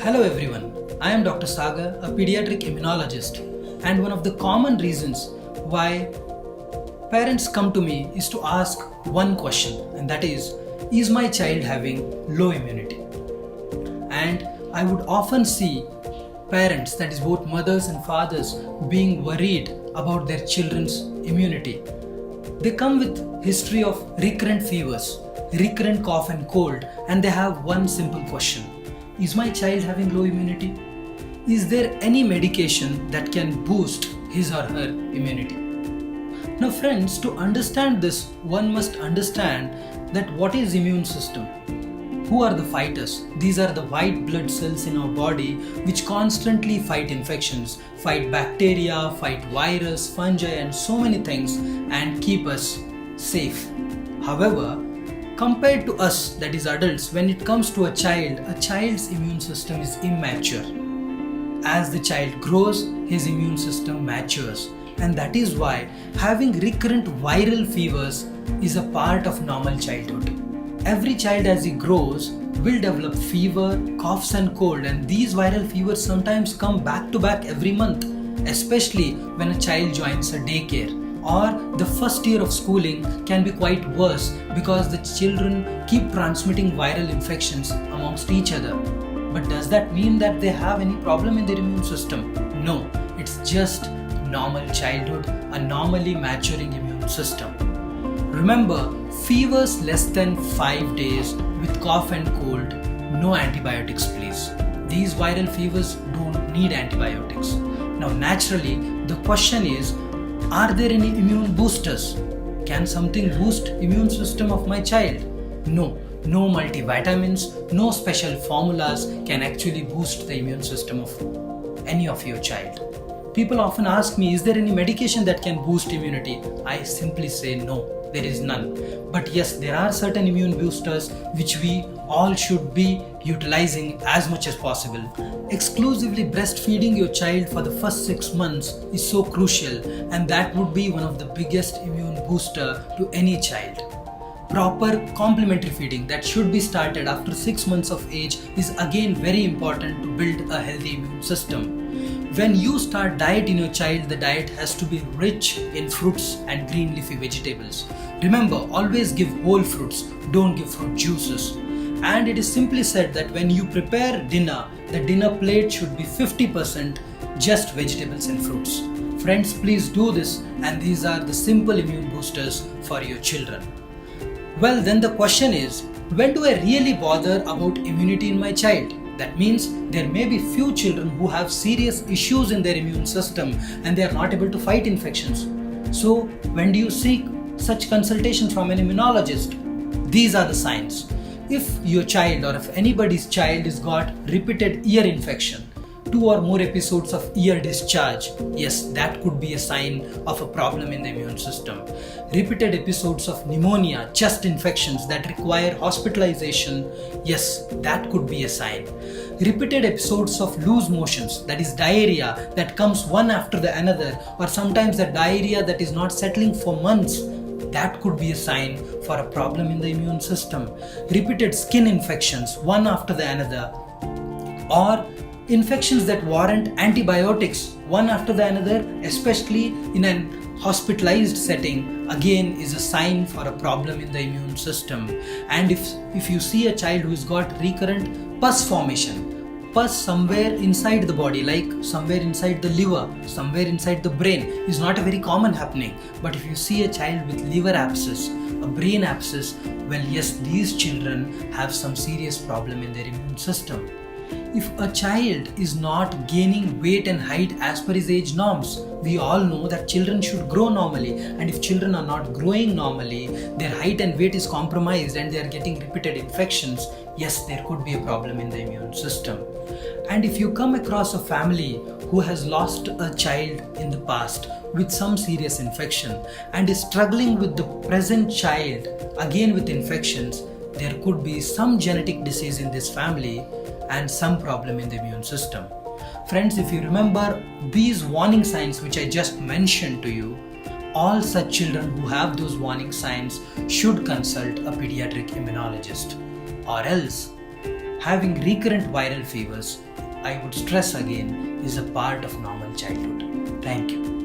Hello everyone, I am Dr. Sagar, a pediatric immunologist, and one of the common reasons why parents come to me is to ask one question, and that is my child having low immunity? And I would often see parents, that is both mothers and fathers, being worried about their children's immunity. They come with history of recurrent fevers, recurrent cough and cold, and they have one simple question. Is my child having low immunity? Is there any medication that can boost his or her immunity? Now friends, to understand this, one must understand that what is immune system? Who are the fighters? These are the white blood cells in our body which constantly fight infections, fight bacteria, fight virus, fungi and so many things and keep us safe. However, compared to us, that is adults, when it comes to a child's immune system is immature. As the child grows, his immune system matures. And that is why having recurrent viral fevers is a part of normal childhood. Every child as he grows will develop fever, coughs and cold, and these viral fevers sometimes come back to back every month, especially when a child joins a daycare. Or the first year of schooling can be quite worse because the children keep transmitting viral infections amongst each other. But does that mean that they have any problem in their immune system? No, it's just normal childhood, a normally maturing immune system. Remember, fevers less than 5 days with cough and cold, no antibiotics please. These viral fevers don't need antibiotics. Now naturally, the question is, are there any immune boosters? Can something boost immune system of my child? No multivitamins, no special formulas can actually boost the immune system of any of your child. People often ask me, is there any medication that can boost immunity? I simply say no, there is none. But yes, there are certain immune boosters which we all should be utilizing as much as possible. Exclusively breastfeeding your child for the first 6 months is so crucial, and that would be one of the biggest immune booster to any child. Proper complementary feeding that should be started after 6 months of age is again very important to build a healthy immune system. When you start diet in your child, the diet has to be rich in fruits and green leafy vegetables. Remember, always give whole fruits, don't give fruit juices. And it is simply said that when you prepare dinner, the dinner plate should be 50% just vegetables and fruits. Friends, please do this, and these are the simple immune boosters for your children. Well, then the question is, when do I really bother about immunity in my child? That means there may be few children who have serious issues in their immune system and they are not able to fight infections. So, when do you seek such consultation from an immunologist? These are the signs. If your child or if anybody's child has got repeated ear infection, 2 or more episodes of ear discharge, yes, that could be a sign of a problem in the immune system. Repeated episodes of pneumonia, chest infections that require hospitalization, yes, that could be a sign. Repeated episodes of loose motions, that is diarrhea that comes one after the another, or sometimes the diarrhea that is not settling for months, that could be a sign for a problem in the immune system. Repeated skin infections, one after the another, or infections that warrant antibiotics one after the another, especially in an hospitalized setting, again is a sign for a problem in the immune system. And if you see a child who's got recurrent pus formation, pus somewhere inside the body, like somewhere inside the liver, somewhere inside the brain, is not a very common happening. But if you see a child with liver abscess, a brain abscess, well yes, these children have some serious problem in their immune system. If a child is not gaining weight and height as per his age norms, we all know that children should grow normally, and if children are not growing normally, their height and weight is compromised and they are getting repeated infections, yes, there could be a problem in the immune system. And if you come across a family who has lost a child in the past with some serious infection and is struggling with the present child again with infections, there could be some genetic disease in this family and some problem in the immune system. Friends, if you remember these warning signs which I just mentioned to you, all such children who have those warning signs should consult a pediatric immunologist. Or else, having recurrent viral fevers, I would stress again, is a part of normal childhood. Thank you.